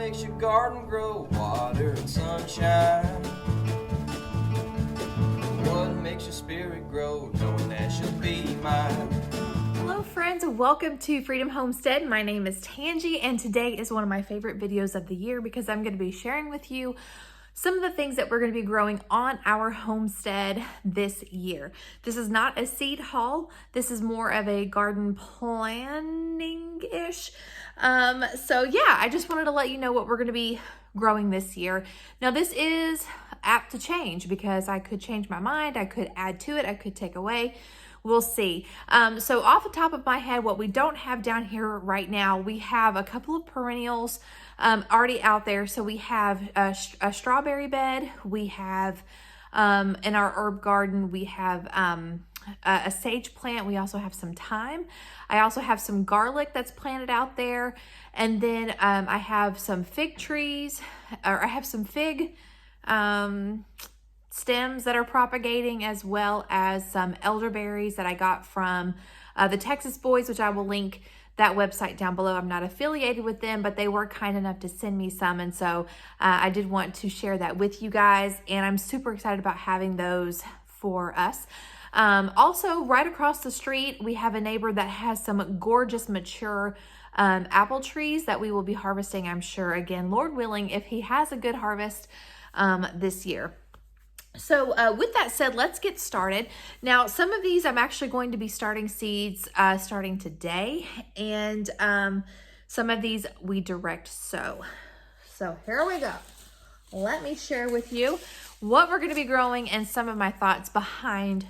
makes your garden grow? Water and sunshine. What makes your spirit grow? Knowing that she'll be mine. Hello friends, welcome to Freedom Homestead. My name is Tangie and today is one of my favorite videos of the year because I'm going to be sharing with you some of the things that we're going to be growing on our homestead this year. This is not a seed haul. This is more of a garden planning-ish. So yeah, I just wanted to let you know what we're going to be growing this year. Now this is apt to change because I could change my mind. I could add to it. I could take away. We'll see. So off the top of my head, what we don't have down here right now, we have a couple of perennials already out there. So we have a strawberry bed. We have in our herb garden, we have a sage plant. We also have some thyme. I also have some garlic that's planted out there. And then I have some fig trees, or I have some fig stems that are propagating, as well as some elderberries that I got from the Texas Boys, which I will link that website down below. I'm not affiliated with them, but they were kind enough to send me some. And so I did want to share that with you guys. And I'm super excited about having those for us. Also, right across the street, we have a neighbor that has some gorgeous mature apple trees that we will be harvesting, I'm sure, again, Lord willing, if he has a good harvest this year. So with that said, let's get started. Now, some of these I'm actually going to be starting seeds starting today, and some of these we direct sow. So here we go. Let me share with you what we're going to be growing and some of my thoughts behind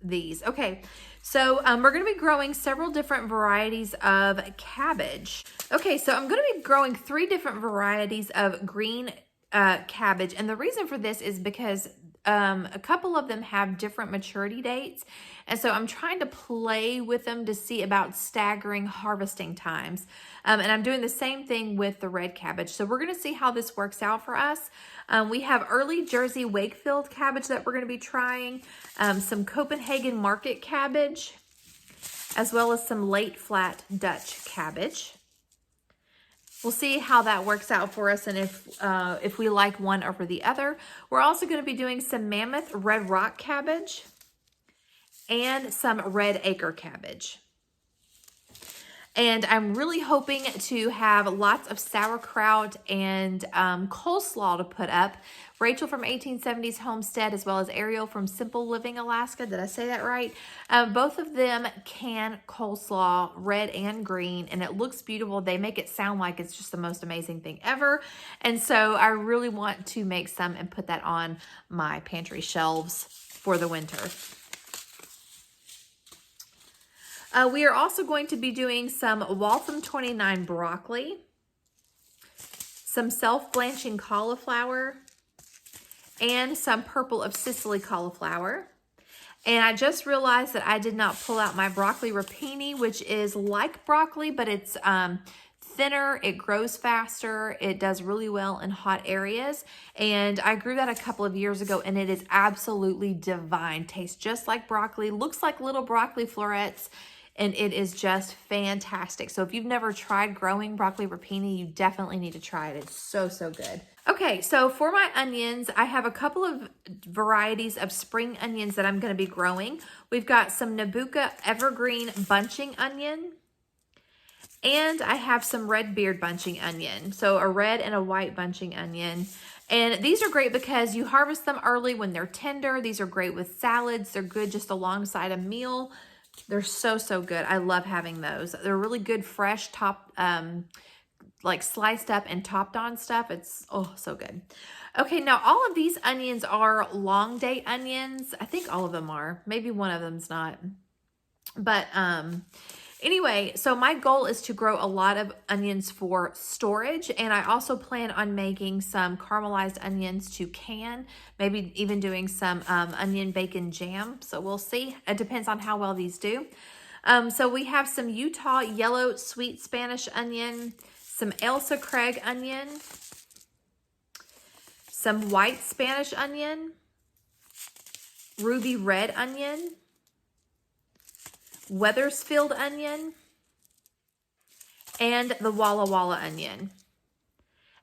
these. Okay, so we're going to be growing several different varieties of cabbage. Okay, so I'm going to be growing 3 different varieties of green cabbage, and the reason for this is because a couple of them have different maturity dates, and so I'm trying to play with them to see about staggering harvesting times, and I'm doing the same thing with the red cabbage. So we're going to see how this works out for us. We have early Jersey Wakefield cabbage that we're going to be trying, some Copenhagen market cabbage, as well as some late flat Dutch cabbage. We'll see how that works out for us and if we like one over the other. We're also going to be doing some Mammoth Red Rock cabbage and some red acre cabbage. And I'm really hoping to have lots of sauerkraut and coleslaw to put up. Rachel from 1870s Homestead, as well as Ariel from Simple Living Alaska. Did I say that right? Both of them can coleslaw, red and green, and it looks beautiful. They make it sound like it's just the most amazing thing ever. And so I really want to make some and put that on my pantry shelves for the winter. We are also going to be doing some Waltham 29 broccoli, some self-blanching cauliflower, and some purple of Sicily cauliflower. And I just realized that I did not pull out my broccoli rapini, which is like broccoli, but it's thinner, it grows faster, it does really well in hot areas. And I grew that a couple of years ago, and it is absolutely divine. Tastes just like broccoli, looks like little broccoli florets, and it is just fantastic. So if you've never tried growing broccoli rapini, you definitely need to try it. It's so, so good. Okay, so for my onions, I have a couple of varieties of spring onions that I'm going to be growing. We've got some Nabucco Evergreen bunching onion, and I have some red beard bunching onion. So a red and a white bunching onion. And these are great because you harvest them early when they're tender. These are great with salads. They're good just alongside a meal. They're so, so good. I love having those. They're really good, fresh, like sliced up and topped on stuff. It's, oh, so good. Okay, now all of these onions are long day onions. I think all of them are. Maybe one of them's not. But anyway, so my goal is to grow a lot of onions for storage, and I also plan on making some caramelized onions to can, maybe even doing some onion bacon jam. So we'll see. It depends on how well these do. So we have some Utah yellow sweet Spanish onion, some Ailsa Craig onion, some white Spanish onion, ruby red onion, Weathersfield onion, and the Walla Walla onion.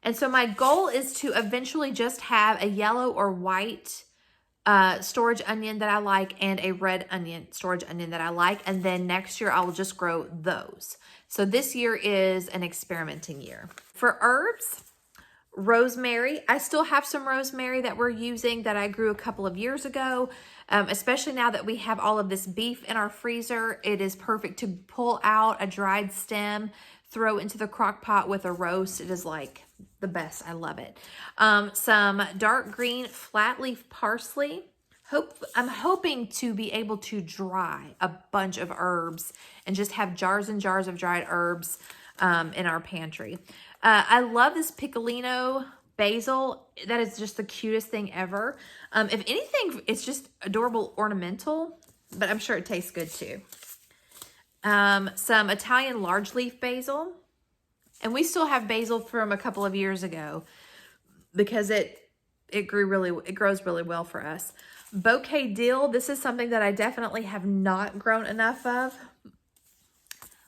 And so my goal is to eventually just have a yellow or white storage onion that I like and a red storage onion that I like. And then next year I will just grow those. So this year is an experimenting year. For herbs, rosemary. I still have some rosemary that we're using that I grew a couple of years ago. Especially now that we have all of this beef in our freezer, it is perfect to pull out a dried stem, throw into the crock pot with a roast. It is like the best. I love it. Some dark green flat leaf parsley. I'm hoping to be able to dry a bunch of herbs and just have jars and jars of dried herbs in our pantry. I love this Piccolino Basil. That is just the cutest thing ever. If anything, it's just adorable ornamental, but I'm sure it tastes good too. Some Italian large leaf basil. And we still have basil from a couple of years ago because it grows really well for us. Bouquet dill. This is something that I definitely have not grown enough of.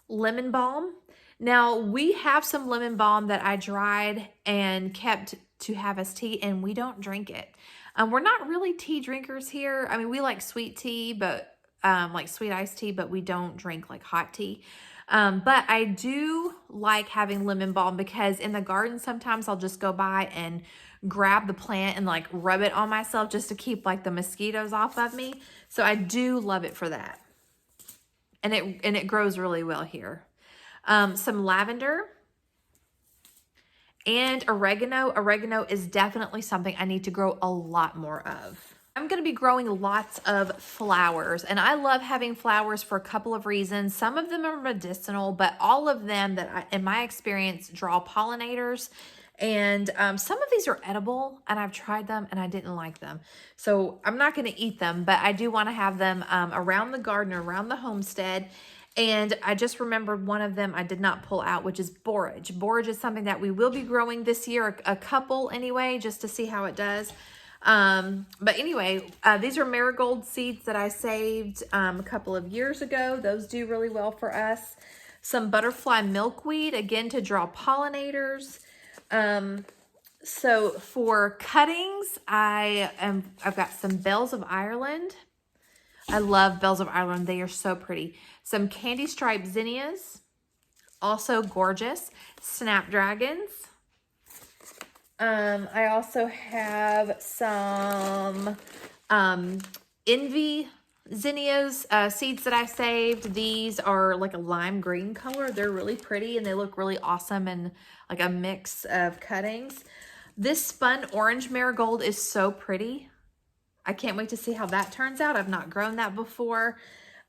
Lemon balm. Now, we have some lemon balm that I dried and kept to have as tea, and we don't drink it. We're not really tea drinkers here. I mean, we like sweet tea, but like sweet iced tea, but we don't drink like hot tea. But I do like having lemon balm because in the garden, sometimes I'll just go by and grab the plant and like rub it on myself just to keep like the mosquitoes off of me. So I do love it for that. And it grows really well here. Some lavender and oregano. Oregano is definitely something I need to grow a lot more of. I'm going to be growing lots of flowers, and I love having flowers for a couple of reasons. Some of them are medicinal, but all of them that in my experience draw pollinators. And some of these are edible, and I've tried them and I didn't like them. So I'm not going to eat them, but I do want to have them around the garden, around the homestead. And I just remembered one of them I did not pull out, which is borage. Borage is something that we will be growing this year, a couple anyway, just to see how it does. But anyway, these are marigold seeds that I saved a couple of years ago. Those do really well for us. Some butterfly milkweed, again, to draw pollinators. So for cuttings, I've got some bells of Ireland. I love bells of Ireland. They are so pretty. Some candy striped zinnias, also gorgeous. Snapdragons. I also have some envy zinnias, seeds that I saved. These are like a lime green color. They're really pretty and they look really awesome and like a mix of cuttings. This spun orange marigold is so pretty. I can't wait to see how that turns out. I've not grown that before.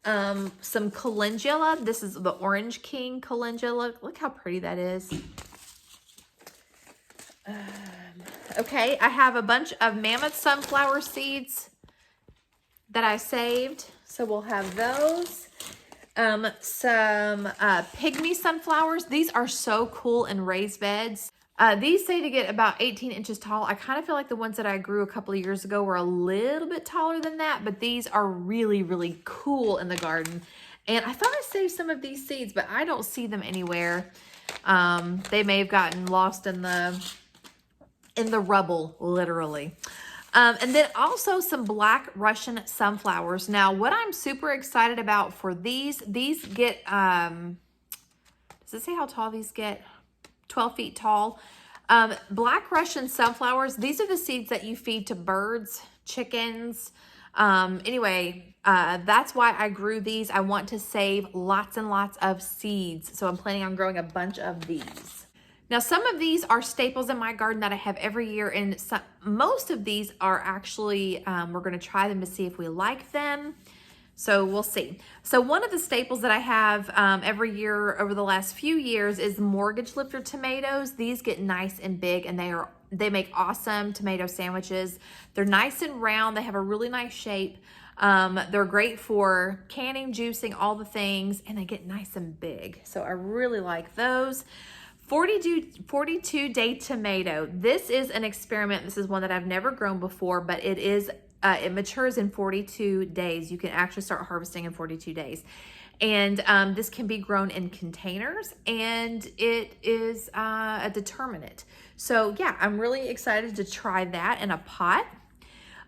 Some calendula. This is the Orange King calendula. Look how pretty that is. Okay, I have a bunch of Mammoth Sunflower seeds that I saved. So we'll have those. Some Pygmy Sunflowers. These are so cool in raised beds. These say to get about 18 inches tall. I kind of feel like the ones that I grew a couple of years ago were a little bit taller than that, but these are really, really cool in the garden. And I thought I saved some of these seeds, but I don't see them anywhere. They may have gotten lost in the rubble, literally. And then also some Black Russian sunflowers. Now, what I'm super excited about for these get, does it say how tall these get? 12 feet tall. Black Russian sunflowers, these are the seeds that you feed to birds, chickens. Anyway, that's why I grew these. I want to save lots and lots of seeds. So I'm planning on growing a bunch of these. Now, some of these are staples in my garden that I have every year, and most of these are actually, we're going to try them to see if we like them. So we'll see. So one of the staples that I have every year over the last few years is mortgage lifter tomatoes. These get nice and big, and they make awesome tomato sandwiches. They're nice and round. They have a really nice shape. They're great for canning, juicing, all the things, and they get nice and big. So I really like those. 42-day tomato. This is an experiment. This is one that I've never grown before, but it matures in 42 days. You can actually start harvesting in 42 days. And this can be grown in containers, and it is a determinate. So yeah, I'm really excited to try that in a pot.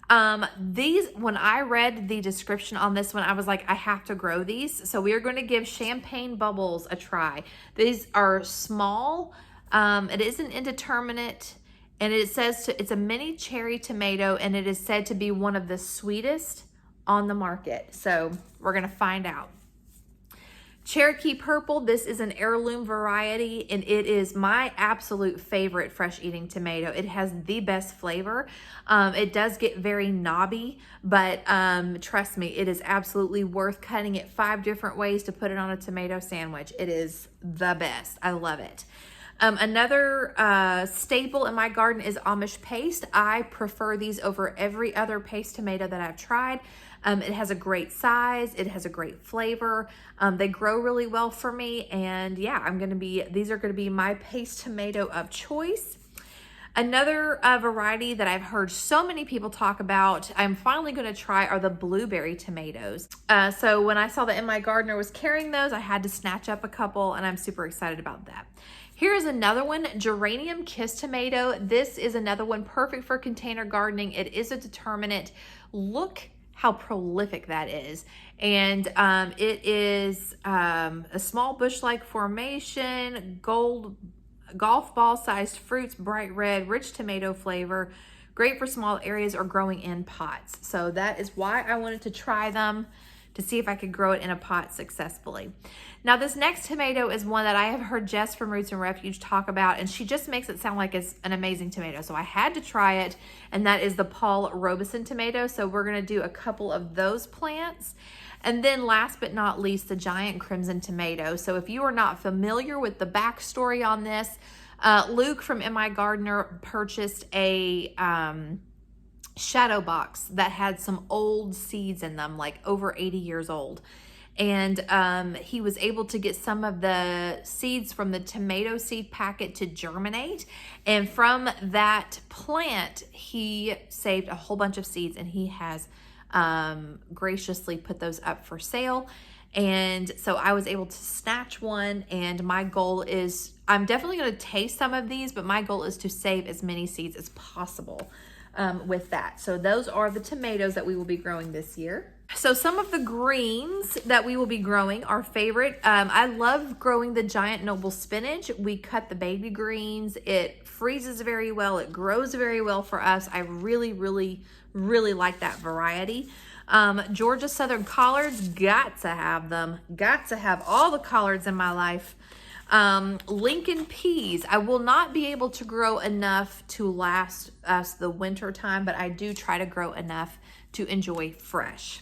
When I read the description on this one, I was like, I have to grow these. So we are going to give Champagne Bubbles a try. These are small. It is an indeterminate, and it says it's a mini cherry tomato, and it is said to be one of the sweetest on the market. So we're going to find out. Cherokee Purple, this is an heirloom variety, and it is my absolute favorite fresh eating tomato. It has the best flavor. It does get very knobby, but trust me, it is absolutely worth cutting it 5 different ways to put it on a tomato sandwich. It is the best. I love it. Another staple in my garden is Amish Paste. I prefer these over every other paste tomato that I've tried. It has a great size. It has a great flavor. They grow really well for me. And yeah, these are going to be my paste tomato of choice. Another variety that I've heard so many people talk about, I'm finally going to try, are the blueberry tomatoes. So when I saw that In My Gardener was carrying those, I had to snatch up a couple, and I'm super excited about that. Here's another one, Geranium Kiss Tomato. This is another one perfect for container gardening. It is a determinate. Look how prolific that is. And it is a small bush-like formation, golf ball sized fruits, bright red, rich tomato flavor, great for small areas or growing in pots. So that is why I wanted to try them, to see if I could grow it in a pot successfully. Now this next tomato is one that I have heard Jess from Roots and Refuge talk about, and she just makes it sound like it's an amazing tomato. So I had to try it, and that is the Paul Robeson tomato. So we're gonna do a couple of those plants. And then last but not least, the giant crimson tomato. So if you are not familiar with the backstory on this, Luke from In My Gardener purchased a shadow box that had some old seeds in them, like over 80 years old. And he was able to get some of the seeds from the tomato seed packet to germinate. And from that plant, he saved a whole bunch of seeds, and he has graciously put those up for sale. And so I was able to snatch one, and my goal is, I'm definitely going to taste some of these, but my goal is to save as many seeds as possible with that. So those are the tomatoes that we will be growing this year. So some of the greens that we will be growing are favorite. I love growing the giant noble spinach. We cut the baby greens. It freezes very well. It grows very well for us. I really, really, really like that variety. Georgia Southern collards, got to have them. Got to have all the collards in my life. Lincoln peas, I will not be able to grow enough to last us the winter time, but I do try to grow enough to enjoy fresh.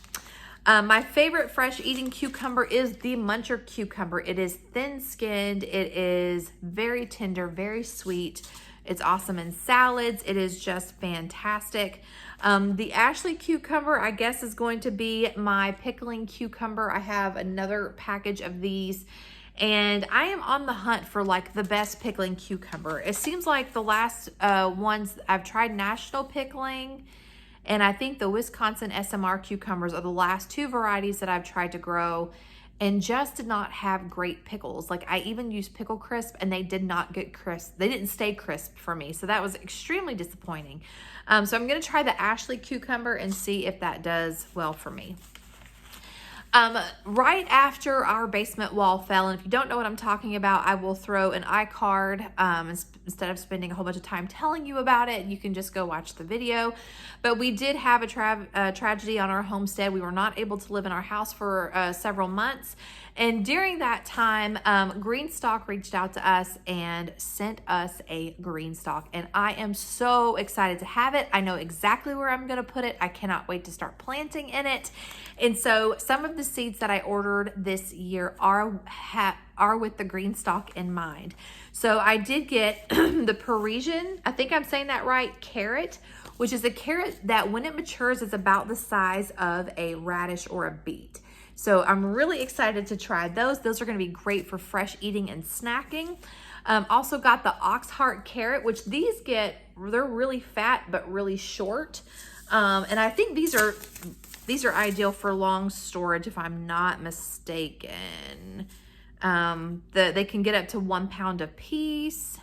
My favorite fresh eating cucumber is the muncher cucumber. It is thin skinned. It is very tender, very sweet. It's awesome in salads. It is just fantastic. The Ashley cucumber, I guess, is going to be my pickling cucumber. I have another package of these, and I am on the hunt for like the best pickling cucumber. It seems like the last ones I've tried, National Pickling, and I think the Wisconsin SMR cucumbers are the last 2 varieties that I've tried to grow, and just did not have great pickles. Like I even used Pickle Crisp, and they did not get crisp. They didn't stay crisp for me. So that was extremely disappointing. So I'm gonna try the Ashley cucumber and see if that does well for me. Right after our basement wall fell, and if you don't know what I'm talking about, I will throw an iCard. Instead of spending a whole bunch of time telling you about it, you can just go watch the video. But we did have a tragedy on our homestead. We were not able to live in our house for several months. And during that time, Greenstock reached out to us and sent us a Greenstock. And I am so excited to have it. I know exactly where I'm going to put it. I cannot wait to start planting in it. And so some of the seeds that I ordered this year are with the Greenstock in mind. So I did get the Parisian, I think I'm saying that right, carrot, which is a carrot that when it matures is about the size of a radish or a beet. So I'm really excited to try those. Those are going to be great for fresh eating and snacking. Also got the Oxheart carrot, which they're really fat but really short. And I think these These are ideal for long storage if I'm not mistaken. They can get up to 1 pound a piece.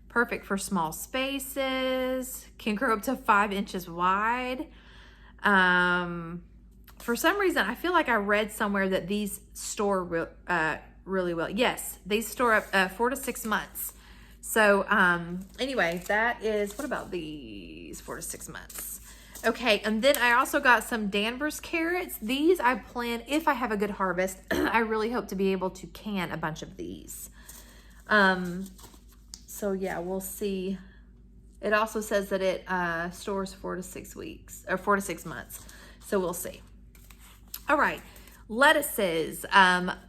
Perfect for small spaces. Can grow up to 5 inches wide. For some reason, I feel like I read somewhere that these store really well. Yes, these store up 4 to 6 months. So anyway, that is, what about these 4 to 6 months? Okay, and then I also got some Danvers carrots. These I plan, if I have a good harvest, I really hope to be able to can a bunch of these. So yeah, we'll see. It also says that it stores 4 to 6 weeks, or 4 to 6 months. So we'll see. All right, lettuces.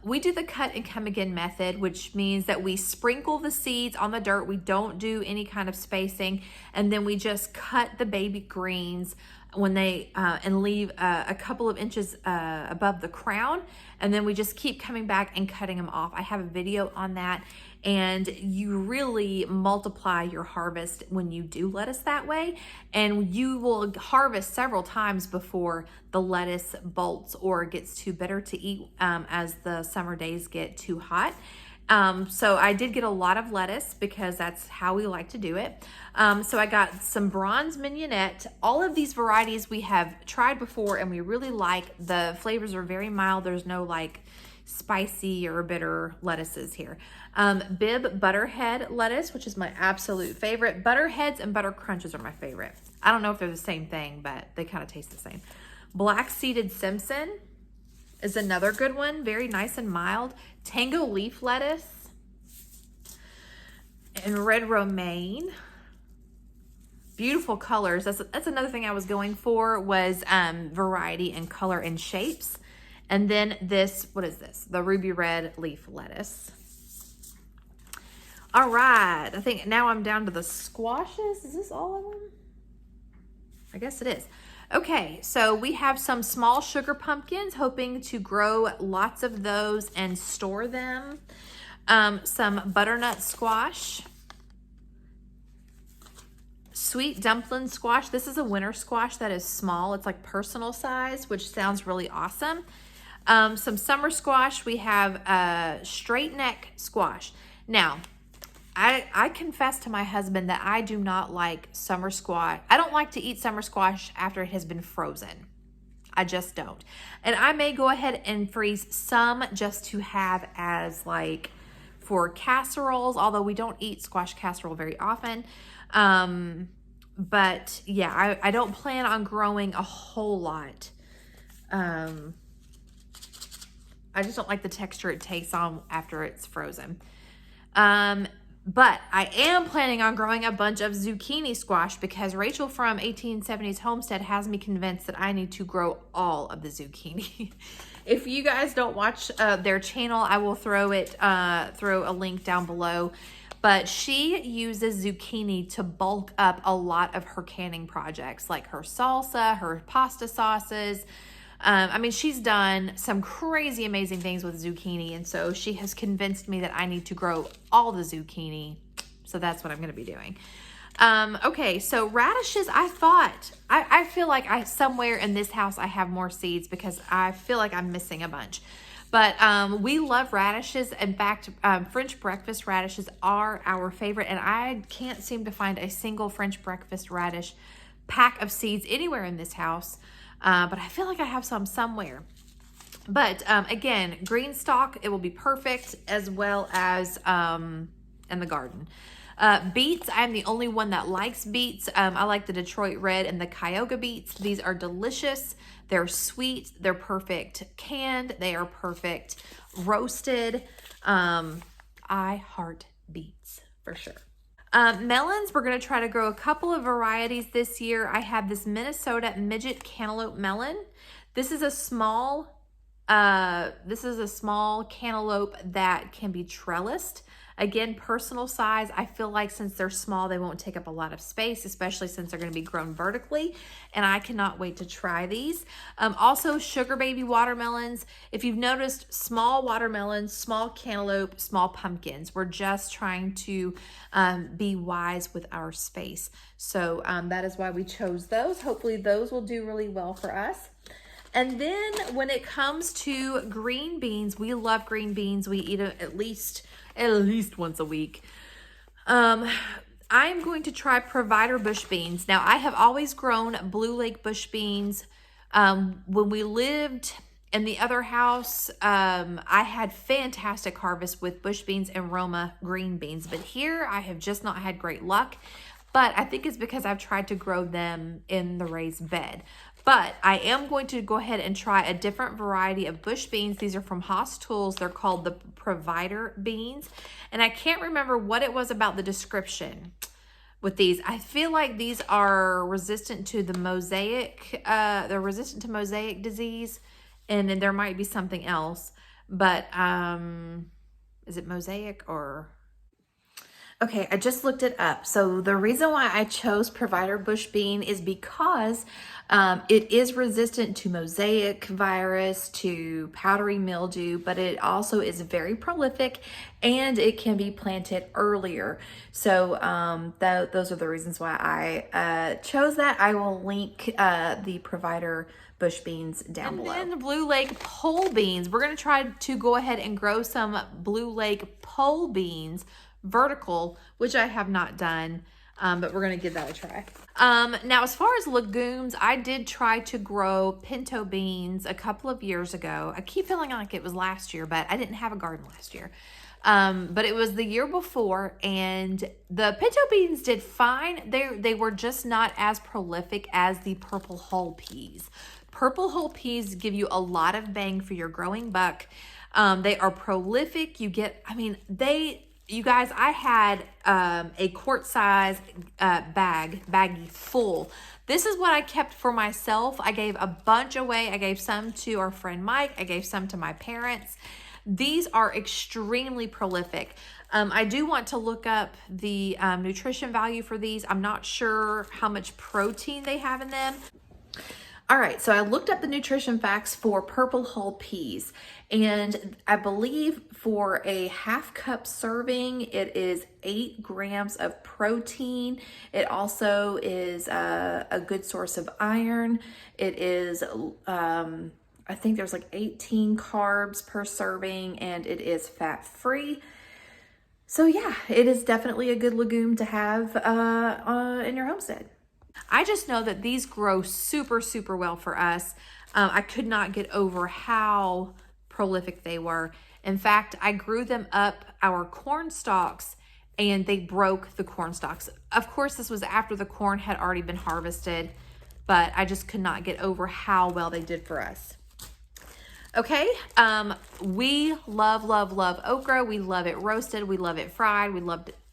We do the cut and come again method, which means that we sprinkle the seeds on the dirt. We don't do any kind of spacing, and then we just cut the baby greens when they and leave a couple of inches above the crown, and then we just keep coming back and cutting them off. I have a video on that, and you really multiply your harvest when you do lettuce that way, and you will harvest several times before the lettuce bolts or gets too bitter to eat as the summer days get too hot. So I did get a lot of lettuce because that's how we like to do it. So I got some bronze mignonette. All of these varieties we have tried before and we really like. The flavors are very mild. There's no like spicy or bitter lettuces here. Bib Butterhead lettuce, which is my absolute favorite. Butterheads and Butter Crunches are my favorite. I don't know if they're the same thing, but they kind of taste the same. Black Seeded Simpson is another good one. Very nice and mild. Tango leaf lettuce and red romaine. Beautiful colors. That's another thing I was going for, was variety in color and shapes. And then this, what is this? The ruby red leaf lettuce. All right, I think now I'm down to the squashes. Is this all of them? I guess it is. Okay, so we have some small sugar pumpkins, hoping to grow lots of those and store them. Some butternut squash. Sweet dumpling squash. This is a winter squash that is small. It's like personal size, which sounds really awesome. Some summer squash. We have straight neck squash. Now, I confess to my husband that I do not like summer squash. I don't like to eat summer squash after it has been frozen. I just don't. And I may go ahead and freeze some just to have as like for casseroles, although we don't eat squash casserole very often. But yeah, I don't plan on growing a whole lot. I just don't like the texture it takes on after it's frozen. But I am planning on growing a bunch of zucchini squash because Rachel from 1870s Homestead has me convinced that I need to grow all of the zucchini. If you guys don't watch their channel, I will throw a link down below. But she uses zucchini to bulk up a lot of her canning projects, like her salsa, her pasta sauces. I mean, she's done some crazy amazing things with zucchini, and so she has convinced me that I need to grow all the zucchini. So that's what I'm going to be doing. Okay, so radishes, I feel like somewhere in this house I have more seeds because I feel like I'm missing a bunch. But we love radishes. In fact, French breakfast radishes are our favorite, and I can't seem to find a single French breakfast radish pack of seeds anywhere in this house. But I feel like I have some somewhere. But again, green stalk, it will be perfect, as well as in the garden. Beets, I'm the only one that likes beets. I like the Detroit Red and the Kyoga beets. These are delicious. They're sweet. They're perfect canned. They are perfect roasted. I heart beets for sure. Melons, we're going to try to grow a couple of varieties this year. I have this Minnesota Midget Cantaloupe Melon. This is a small cantaloupe that can be trellised. Again, personal size. I feel like since they're small, they won't take up a lot of space, especially since they're going to be grown vertically. And I cannot wait to try these. Also, sugar baby watermelons. If you've noticed, small watermelons, small cantaloupe, small pumpkins. We're just trying to be wise with our space. So that is why we chose those. Hopefully those will do really well for us. And then when it comes to green beans, we love green beans. We eat them at least once a week. I'm going to try Provider bush beans. Now, I have always grown Blue Lake bush beans. When we lived in the other house, I had fantastic harvest with bush beans and Roma green beans. But here, I have just not had great luck. But I think it's because I've tried to grow them in the raised bed. But I am going to go ahead and try a different variety of bush beans. These are from Haas Tools. They're called the Provider beans. And I can't remember what it was about the description with these. I feel like these are resistant to the mosaic. They're resistant to mosaic disease. And then there might be something else. But is it mosaic or... Okay, I just looked it up. So the reason why I chose Provider bush bean is because it is resistant to mosaic virus, to powdery mildew, but it also is very prolific and it can be planted earlier. So those are the reasons why I chose that. I will link the Provider bush beans down below. And then the Blue Lake pole beans. We're going to try to go ahead and grow some Blue Lake pole beans vertical, which I have not done, but we're going to give that a try. Now, as far as legumes, I did try to grow pinto beans a couple of years ago. I keep feeling like it was last year, but I didn't have a garden last year. But it was the year before, and the pinto beans did fine. They were just not as prolific as the purple hull peas. Purple hull peas give you a lot of bang for your growing buck. They are prolific. You get, you guys, I had a quart size baggie full. This is what I kept for myself. I gave a bunch away. I gave some to our friend Mike. I gave some to my parents. These are extremely prolific. I do want to look up the nutrition value for these. I'm not sure how much protein they have in them. All right, so I looked up the nutrition facts for purple hull peas, and I believe for a half cup serving, it is 8 grams of protein. It also is a good source of iron. It is, I think there's like 18 carbs per serving, and it is fat-free. So yeah, it is definitely a good legume to have in your homestead. I just know that these grow super, super well for us. I could not get over how prolific they were. In fact, I grew them up our corn stalks and they broke the corn stalks. Of course, this was after the corn had already been harvested, but I just could not get over how well they did for us. Okay, we love, love, love okra. We love it roasted. We love it fried.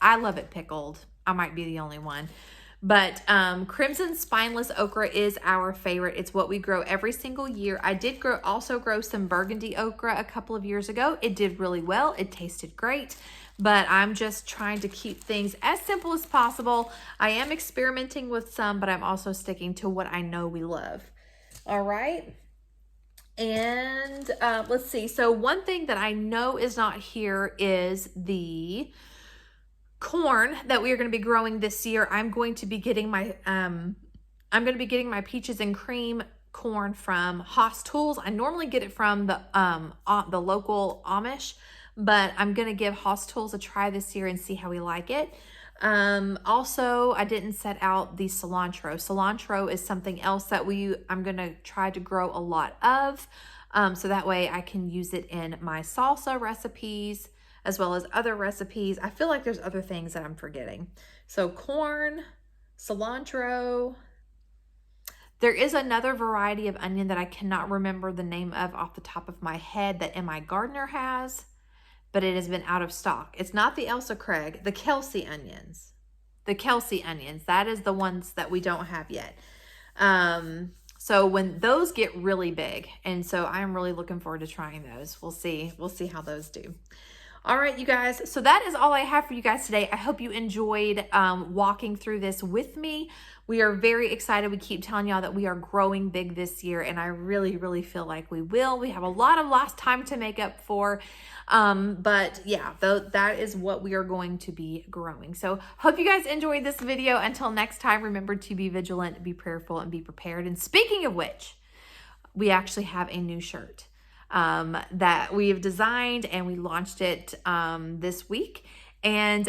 I love it pickled. I might be the only one. But crimson spineless okra is our favorite. It's what we grow every single year. I did also grow some burgundy okra a couple of years ago. It did really well. It tasted great. But I'm just trying to keep things as simple as possible. I am experimenting with some, but I'm also sticking to what I know we love. All right. And let's see. So one thing that I know is not here is the corn that we are going to be growing this year. I'm going to be getting my peaches and cream corn from Haas Tools. I normally get it from the local Amish, but I'm going to give Haas Tools a try this year and see how we like it. Also, I didn't set out the cilantro. Cilantro is something else that I'm going to try to grow a lot of, so that way I can use it in my salsa recipes, as well as other recipes. I feel like there's other things that I'm forgetting. So corn, cilantro. There is another variety of onion that I cannot remember the name of off the top of my head that my gardener has, but it has been out of stock. It's not the Elsa Craig, the Kelsey onions. The Kelsey onions, that is the ones that we don't have yet. So when those get really big, and so I'm really looking forward to trying those. We'll see how those do. All right, you guys, so that is all I have for you guys today. I hope you enjoyed walking through this with me. We are very excited. We keep telling y'all that we are growing big this year, and I really, really feel like we will. We have a lot of lost time to make up for, but yeah, that is what we are going to be growing. So hope you guys enjoyed this video. Until next time, remember to be vigilant, be prayerful, and be prepared. And speaking of which, we actually have a new shirt that we have designed, and we launched it this week. And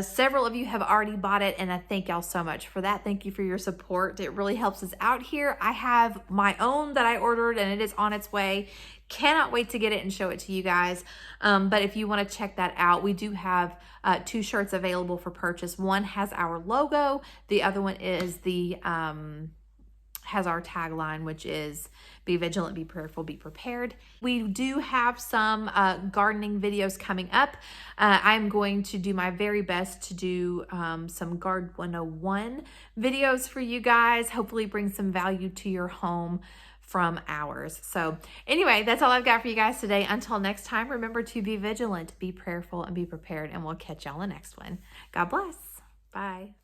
several of you have already bought it, and I thank y'all so much for that. Thank you for your support. It really helps us out here. I have my own that I ordered, and it is on its way. Cannot wait to get it and show it to you guys. But if you want to check that out, we do have 2 shirts available for purchase. One has our logo. The other one is the has our tagline, which is be vigilant, be prayerful, be prepared. We do have some gardening videos coming up. I'm going to do my very best to do some Garden 101 videos for you guys, hopefully bring some value to your home from ours. So anyway, that's all I've got for you guys today. Until next time, remember to be vigilant, be prayerful, and be prepared, and we'll catch y'all in the next one. God bless. Bye.